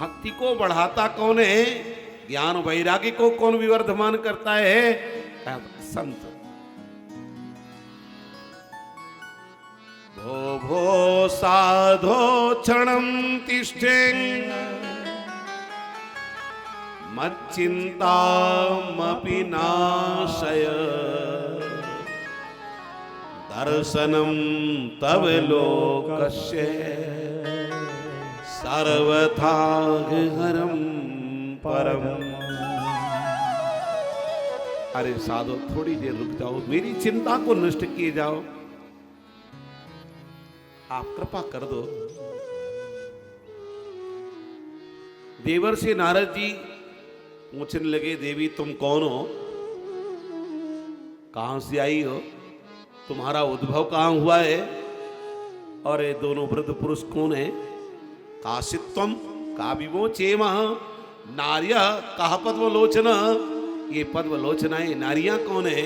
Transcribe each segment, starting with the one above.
भक्ति को बढ़ाता कौन है? ज्ञान वैराग्य को कौन विवर्धमान करता है? संत। भो भो साधो क्षणं तिष्ठेन् मच्चिन्तामपि नाशय दर्शनं तव लोकस्य सर्वथा हरं परम। अरे साधो थोड़ी देर रुक जाओ, मेरी चिंता को नष्ट किए जाओ, आप कृपा कर दो। देवर्षि नारद जी पूछने लगे, देवी तुम कौन हो? कहां से आई हो? तुम्हारा उद्भव कहां हुआ है? और ये दोनों वृद्ध पुरुष कौन है? काशित्वम का विमोचेम नार्य कहा पद्मलोचन। ये पद्मलोचनाएं नारियां कौन है?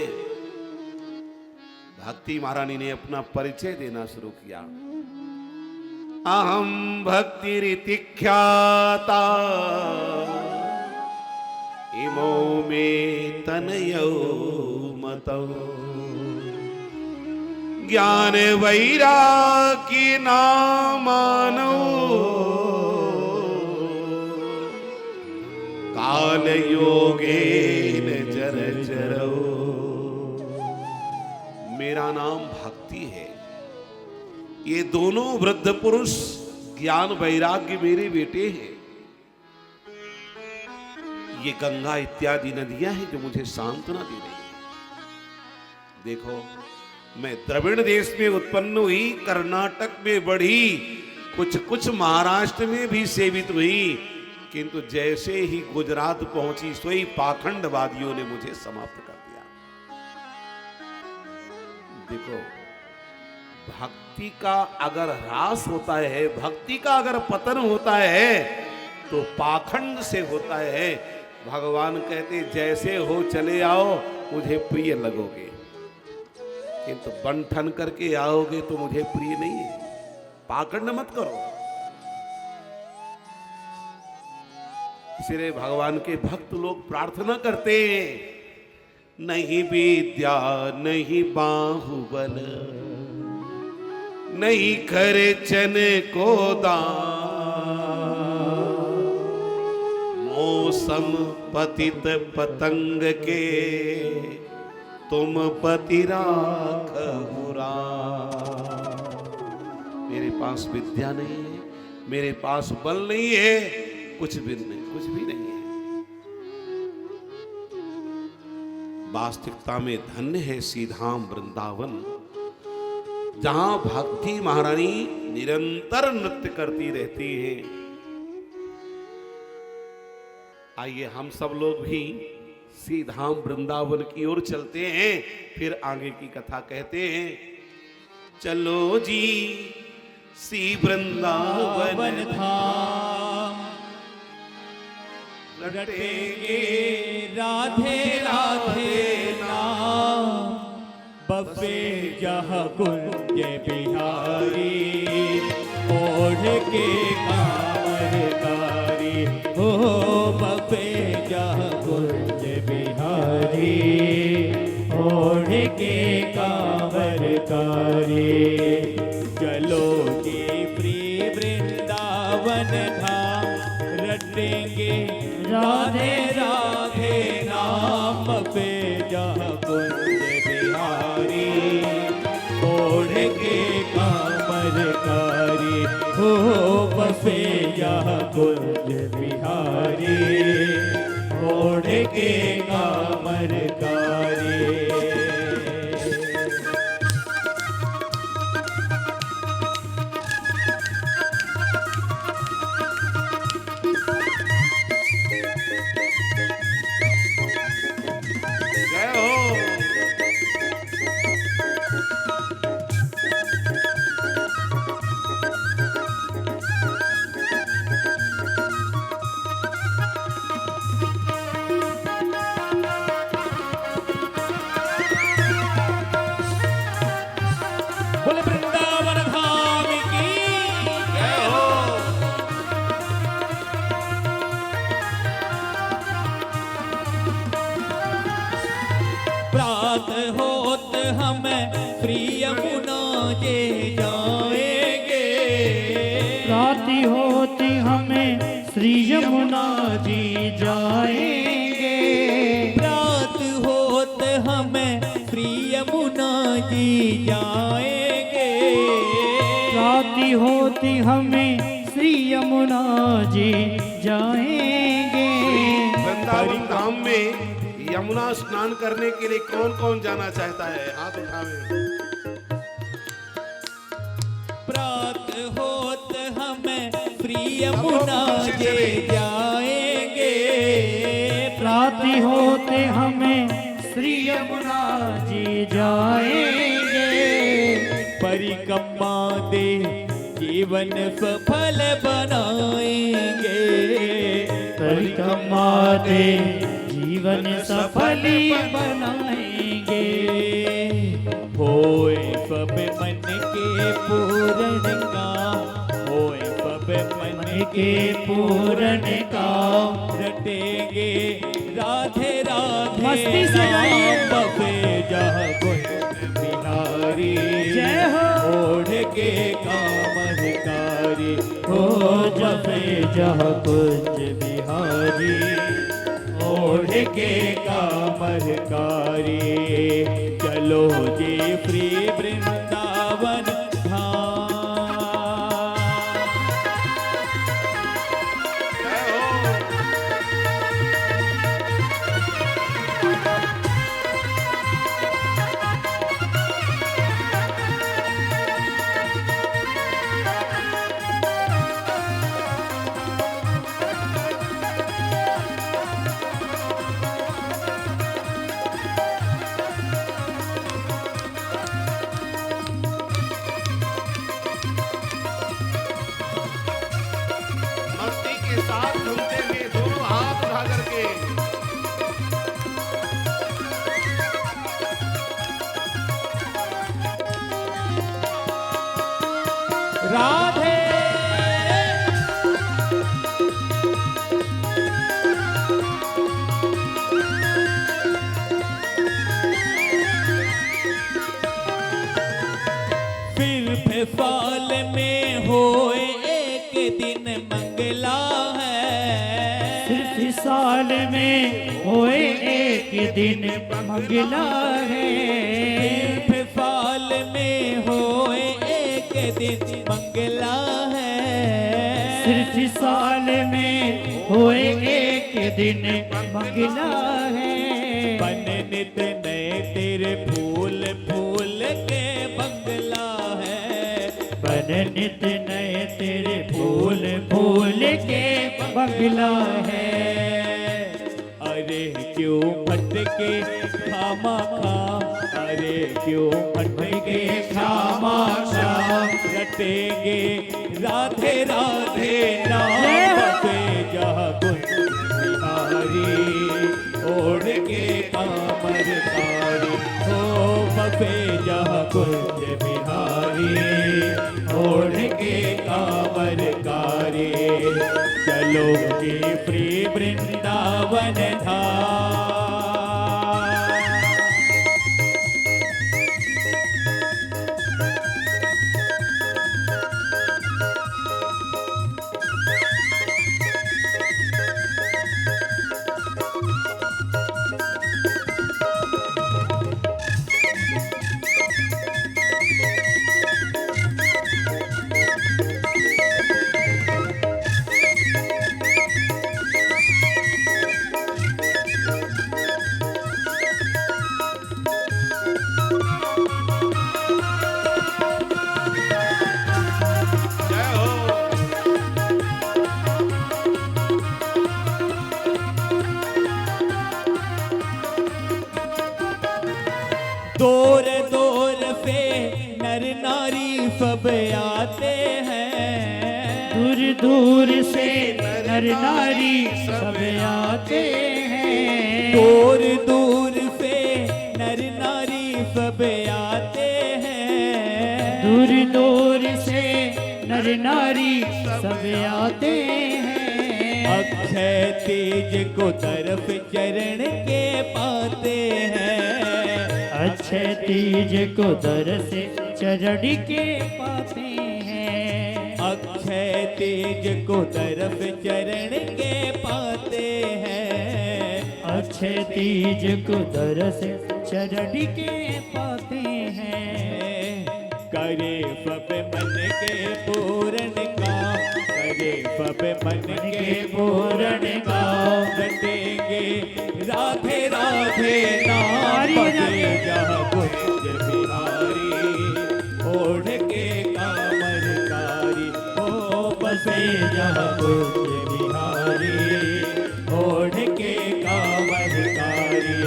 भक्ति महारानी ने अपना परिचय देना शुरू किया। अहम भक्तिरिति ख्याता इमो मे तनयो मतौ ज्ञान वैरागी नामानो काल योगेन जर जरो। मेरा नाम भक्ति है। ये दोनों वृद्ध पुरुष ज्ञान वैराग्य मेरे बेटे हैं। ये गंगा इत्यादि नदियां हैं जो मुझे सांत्वना दे रही हैं। देखो, मैं द्रविड़ देश में उत्पन्न हुई, कर्नाटक में बढ़ी, कुछ महाराष्ट्र में भी सेवित हुई, किंतु जैसे ही गुजरात पहुंची सोई पाखंडवादियों ने मुझे समाप्त कर दिया। देखो, भक्ति का अगर ह्रास होता है, भक्ति का अगर पतन होता है तो पाखंड से होता है। भगवान कहते जैसे हो चले आओ, मुझे प्रिय लगोगे, किंतु बंठन करके आओगे तो मुझे प्रिय नहीं है। पाखंड मत करो। इसलिए भगवान के भक्त लोग प्रार्थना करते हैं, नहीं विद्या नहीं बाहुबल नहीं खर्चन को दान, मौसम पतित पतंग के तुम पति राखहु राम। मेरे पास विद्या नहीं है, मेरे पास बल नहीं है, कुछ भी नहीं है। वास्तविकता में धन्य है सीधाम वृंदावन, जहां भक्ति महारानी निरंतर नृत्य करती रहती है। आइए हम सब लोग भी सीधाम वृंदावन की ओर चलते हैं, फिर आगे की कथा कहते हैं। चलो जी सी वृंदावन धाम, रटेंगे राधे राधे नाम, बफे जह कुंज बिहारी, ओढ़ के कामरकारी हो, बफे जह कुंज बिहारी, ओढ़ के कामरकारी। चलो जी प्रिय वृंदावन धाम, रटेंगे राधे राधे नाम, पे जह कुंज बिहारी, ओढ़ के कामरकारी हो, बसे जह कुंज बिहारी, ओढ़ के कामरकारी। राति होती हमें श्री यमुना जी जाएंगे, रात होत हमें श्री यमुना जी जाएंगे, राति होती हमें श्री यमुना जी जाएंगे। वृंदावन धाम में यमुना स्नान करने के लिए कौन कौन जाना चाहता है? हाथ उठावे। प्रात होत हमें श्री यमुना जी जाएंगे, राति होते हमें श्री यमुना जी जाएंगे, परिक्रमा दे जीवन सफल बनाएंगे, परिक्रमा दे जीवन सफल बनाएंगे। होए सब मन के पूर्ण काम, होए सब मन के पूर्ण काम, रटेंगे राधे राधे मस्ती से गाइए। नाम बसे जह कुंज बिहारी, जय हो। ओढ़ के कामहकारी, हो जपे जह कुंज बिहारी, ओढ़ के कामहकारी, चलो जी प्री वृंदावन धाम। जय हो। मस्ती के साथ झूमते हुए दोनों हाथ उठा करके राधे फिर साल में होए एक दिन मंगला है, सिर्फ साल में होए एक दिन मंगला है, फिर साल में होए एक दिन मंगला है, सिर्फ साल में होए एक दिन मंगला है। बन नित नए तेरे फूल फूल के बंगला है, बन नित नए तेरे फूल फूल के बंगला है। अरे क्यों भटके खामा खा, अरे क्यों भटके खामा खा, रटेंगे राधे राधे नाम बसे जहाँ कुंज बिहारी, ओढ़ के कामरकारी, हो बसे जहाँ कुंज बिहारी, ओढ़ के कामरकारी, चलो जी प्री वृंदावन धाम। जय हो। दूर दूर से नर नारी सब आते हैं, दूर दूर से नर नारी सब आते हैं, दूर दूर से नर नारी सब आते हैं, दूर दूर से नर नारी सब आते हैं। अक्षय तेज को तरफ चरण के पाते हैं, अक्षय तीज को दर से चरण के पाते हैं, अक्षय तेज को तरफ चरण के पाते हैं। अक्षय तीज को दरस चरण के पाते हैं। करे फब मन के पूर्ण काम, करे फब मन के पूर्ण काम, रटेंगे राधे राधे नाम बजे जहाँ कुंज बिहारी, ओढ़ के कामरकारी ओ बसे जहाँ कुंज बिहारी, ओढ़ के कामरकारी।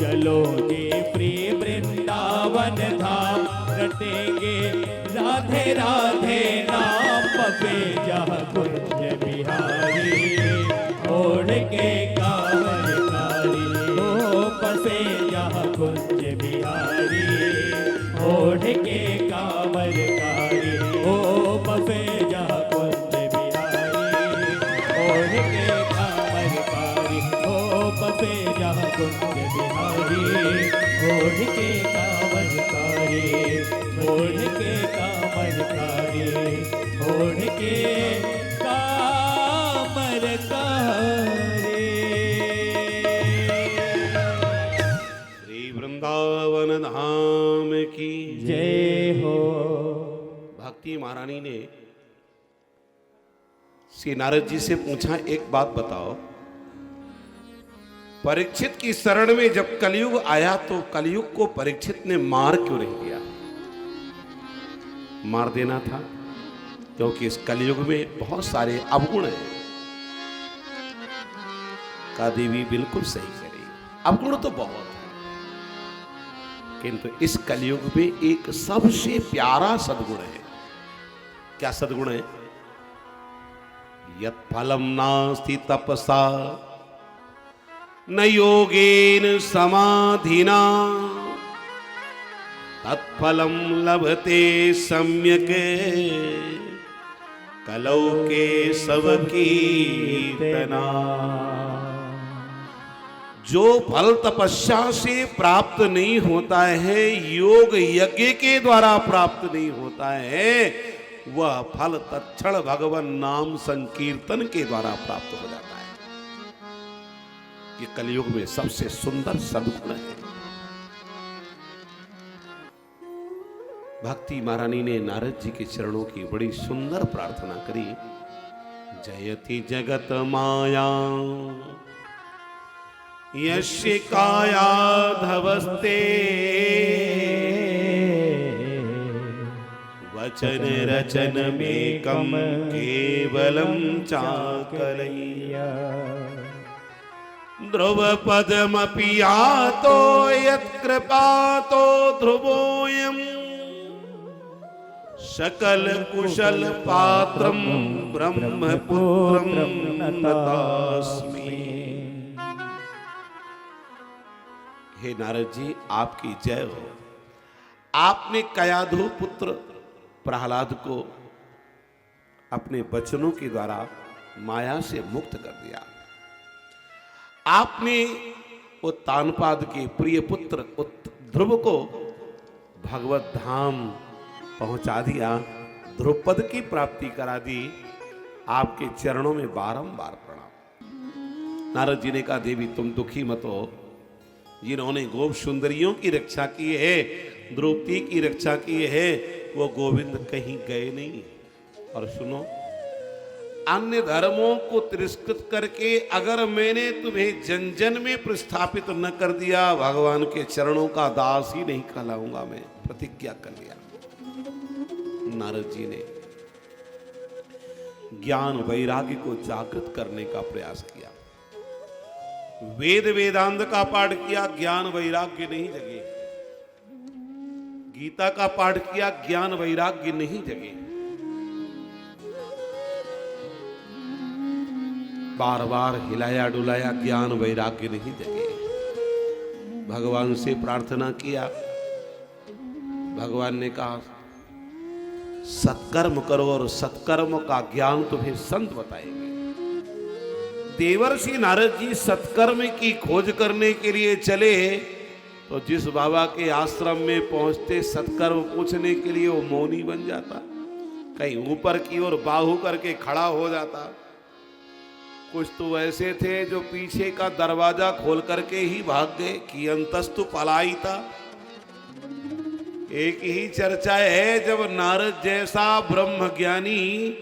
चलो जी प्रिय वृंदावन धाम, रटेंगे राधे राधे नाम बसे जहाँ कुंज बिहारी, ओढ़ के कामरकारी ओ बसे जहाँ कुंज बिहारी, ओढ़ के कामरकारी ओ बसे जहाँ कुंज बिहारी, ओढ़ के कामरकारी ओ बसे जहाँ कुंज बिहारी, ओढ़ के कामरकारी, ओढ़ के कामरकारी, ओढ़ के कामरकारी। श्री वृंदावन धाम की जय हो। भक्ति महारानी ने श्री नारद जी से पूछा, एक बात बताओ, परीक्षित की शरण में जब कलयुग आया तो कलयुग को परीक्षित ने मार क्यों नहीं दिया? मार देना था, क्योंकि इस कलयुग में बहुत सारे अवगुण हैं। का देवी बिल्कुल सही कह रही, अवगुण तो बहुत है, किंतु इस कलयुग में एक सबसे प्यारा सद्गुण है। क्या सद्गुण है? यत् फलम नास्ति तपसा न योगेन समाधिना, तत्फलम लभते सम्यक कलौ के सब कीर्तना। जो फल तपस्या से प्राप्त नहीं होता है, योग यज्ञ के द्वारा प्राप्त नहीं होता है, वह फल तत्क्षण भगवान नाम संकीर्तन के द्वारा प्राप्त हो जाता है। ये कलयुग में सबसे सुंदर सद्गुण है। भक्ति महारानी ने नारद जी के चरणों की बड़ी सुंदर प्रार्थना करी। जयति जगत माया यस्य काया धवस्ते, वचन रचन में कम केवलम चाकलैया। ध्रुव पदमपि यातो यत्कृपातो ध्रुवोऽयं, सकल कुशल पात्रम ब्रह्मपुत्रम नतास्मि। हे नारद जी, आपकी जय हो। आपने कयाधु पुत्र प्रहलाद को अपने वचनों के द्वारा माया से मुक्त कर दिया। आपने वो तानपाद के प्रिय पुत्र ध्रुव को भगवत धाम पहुंचा दिया, ध्रुपद की प्राप्ति करा दी। आपके चरणों में बारंबार प्रणाम। नारद जी ने कहा, देवी तुम दुखी मत हो। जिन्होंने गोप सुंदरियों की रक्षा की है, द्रौपदी की रक्षा की है, वो गोविंद कहीं गए नहीं। और सुनो, अन्य धर्मों को तिरस्कृत करके अगर मैंने तुम्हें जन जन में प्रस्थापित न कर दिया, भगवान के चरणों का दास ही नहीं कहलाऊंगा। मैं प्रतिज्ञा कर लिया। नारद जी ने ज्ञान वैराग्य को जागृत करने का प्रयास किया। वेद वेदांत का पाठ किया, ज्ञान वैराग्य नहीं जगे। गीता का पाठ किया, ज्ञान वैराग्य नहीं जगे। बार बार हिलाया डुलाया, ज्ञान वैराग्य नहीं जगे। भगवान से प्रार्थना किया। भगवान ने कहा, सत्कर्म करो और सत्कर्म का ज्ञान तुम्हें संत बताएंगे। देवर्षि नारद जी सत्कर्म की खोज करने के लिए चले, तो जिस बाबा के आश्रम में पहुंचते सत्कर्म पूछने के लिए, वो मौनी बन जाता। कहीं ऊपर की ओर बाहु करके खड़ा हो जाता। कुछ तो ऐसे थे जो पीछे का दरवाजा खोल करके ही भाग गए कि अंतस्तु पलायिता। एक ही चर्चा है, जब नारद जैसा ब्रह्मज्ञानी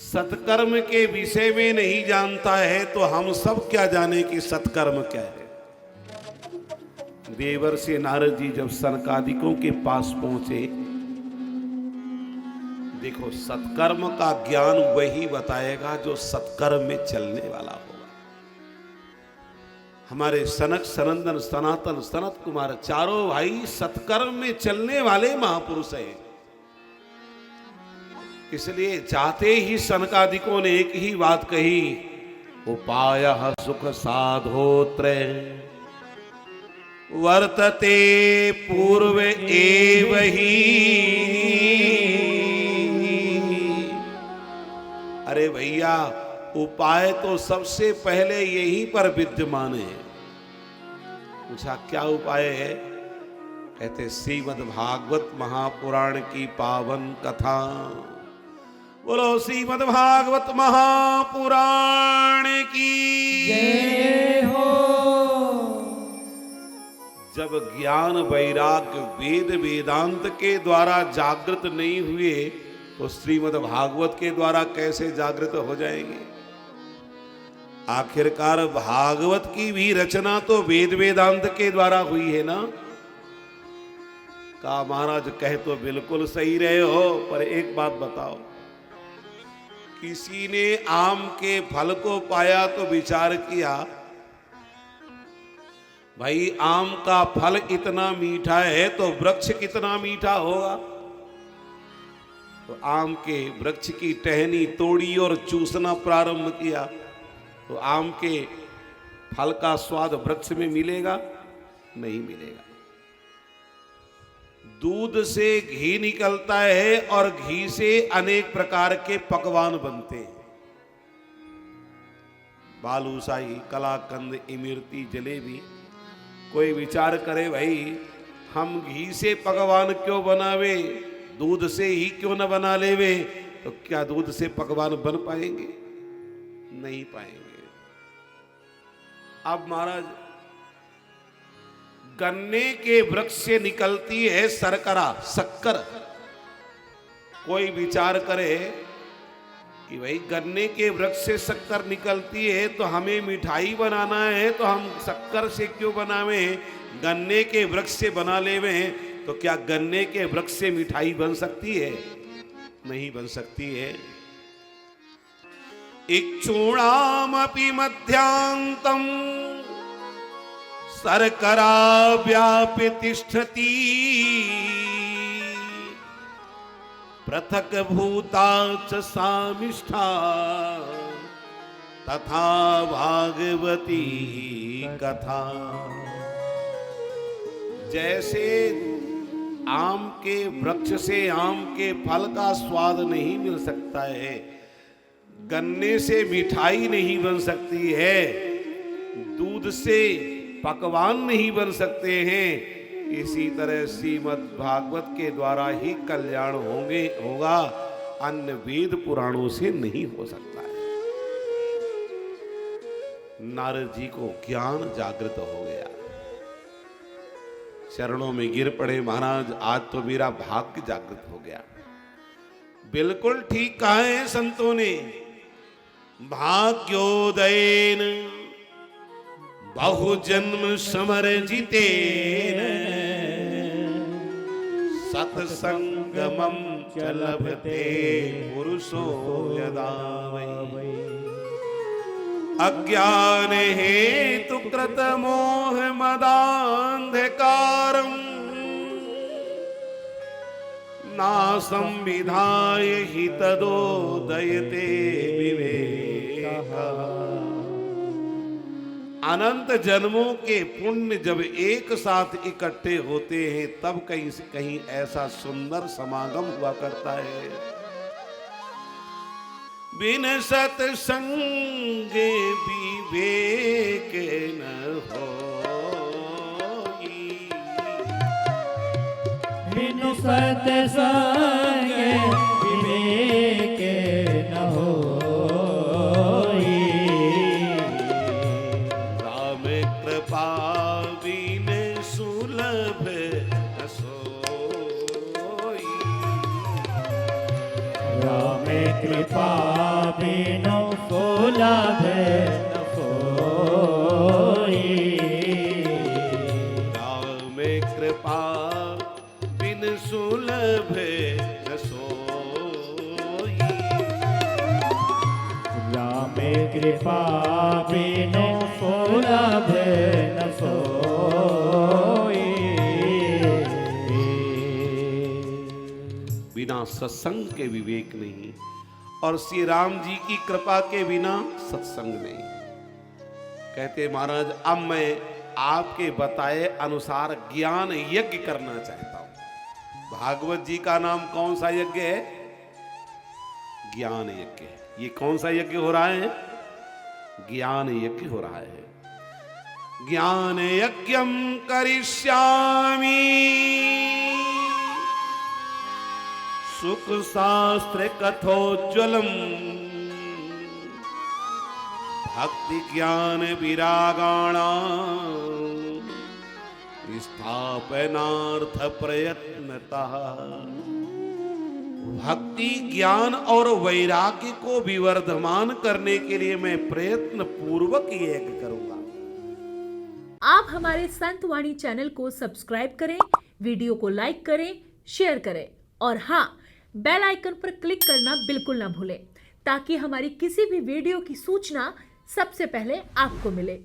सत्कर्म के विषय में नहीं जानता है तो हम सब क्या जाने कि सत्कर्म क्या है। देवर्षि नारद जी जब सनकादिकों के पास पहुंचे, देखो सत्कर्म का ज्ञान वही बताएगा जो सत्कर्म में चलने वाला होगा। हमारे सनक सनंदन सनातन सनत कुमार चारों भाई सत्कर्म में चलने वाले महापुरुष हैं। इसलिए चाहते ही सनकादिकों ने एक ही बात कही, उपायः सुख साधोत्र वर्तते पूर्व एव ही। अरे भैया, उपाय तो सबसे पहले यहीं पर विद्यमान है। पूछा क्या उपाय है? कहते श्रीमद् भागवत महापुराण की पावन कथा। बोलो श्रीमद् भागवत महापुराण की जय हो। जब ज्ञान वैराग्य वेद वेदांत के द्वारा जागृत नहीं हुए तो श्रीमद् भागवत के द्वारा कैसे जागृत हो जाएंगे? आखिरकार भागवत की भी रचना तो वेद वेदांत के द्वारा हुई है ना। कहा महाराज कह तो बिल्कुल सही रहे हो, पर एक बात बताओ, किसी ने आम के फल को पाया तो विचार किया, भाई आम का फल इतना मीठा है तो वृक्ष कितना मीठा होगा। तो आम के वृक्ष की टहनी तोड़ी और चूसना प्रारंभ किया तो आम के फल का स्वाद वृक्ष में मिलेगा? नहीं मिलेगा। दूध से घी निकलता है और घी से अनेक प्रकार के पकवान बनते हैं, बालूशाही, कलाकंद, इमरती, जलेबी। कोई विचार करे भाई हम घी से पकवान क्यों बनावे, दूध से ही क्यों न बना लेवे, तो क्या दूध से पकवान बन पाएंगे? नहीं पाएंगे। अब महाराज गन्ने के वृक्ष से निकलती है शर्करा, शक्कर। कोई विचार करे कि भाई गन्ने के वृक्ष से शक्कर निकलती है तो हमें मिठाई बनाना है तो हम शक्कर से क्यों बनावे, गन्ने के वृक्ष से बना लेवे। तो क्या गन्ने के वृक्ष से मिठाई बन सकती है? नहीं बन सकती है। इक्षूणामपि मध्यांतम शर्करा व्यापि तिष्ठति पृथक भूता च सामिष्ठा तथा भागवती कथा। जैसे आम के वृक्ष से आम के फल का स्वाद नहीं मिल सकता है, गन्ने से मिठाई नहीं बन सकती है, दूध से पकवान नहीं बन सकते हैं, इसी तरह श्रीमद् भागवत के द्वारा ही कल्याण होगा, अन्य वेद पुराणों से नहीं हो सकता है। नारद जी को ज्ञान जागृत हो गया, चरणों में गिर पड़े, महाराज आज तो मेरा भाग्य जागृत हो गया। बिल्कुल ठीक कहा है संतों ने, भाग्योदयेन बहुजन्म समर्जितेन सत्संगमं च लभते पुरुषो यदा वै। अज्ञान हेतु कृत मोह मदान्धकारं नासं विधाय हि तदोदयते विवेकः। अनंत जन्मों के पुण्य जब एक साथ इकट्ठे होते हैं तब कहीं से कहीं ऐसा सुंदर समागम हुआ करता है। बिन सत्संग विवेक न होई, बिन सत्संग विवेक बिनु सुलभ न सोई। राम कृपा बिन सुलभ न सोई। राम कृपा बिनु सुलभ न सोई। बिना सत्संग के विवेक नहीं, और श्री राम जी की कृपा के बिना सत्संग नहीं। कहते महाराज अब मैं आपके बताए अनुसार ज्ञान यज्ञ करना चाहता हूं। भागवत जी का नाम कौन सा यज्ञ है? ज्ञान यज्ञ है। ये कौन सा यज्ञ हो रहा है? ज्ञान यज्ञ हो रहा है। ज्ञान यज्ञम करिष्यामि सुख शास्त्र कथोज्वलम भक्ति ज्ञान विरागाणा स्थापनार्थ प्रयत्नता। भक्ति ज्ञान और वैराग्य को विवर्धमान करने के लिए मैं प्रयत्न पूर्वक यज्ञ करूंगा। आप हमारे संत वाणी चैनल को सब्सक्राइब करें, वीडियो को लाइक करें, शेयर करें और हाँ, बेल आइकन पर क्लिक करना बिल्कुल ना भूलें ताकि हमारी किसी भी वीडियो की सूचना सबसे पहले आपको मिले।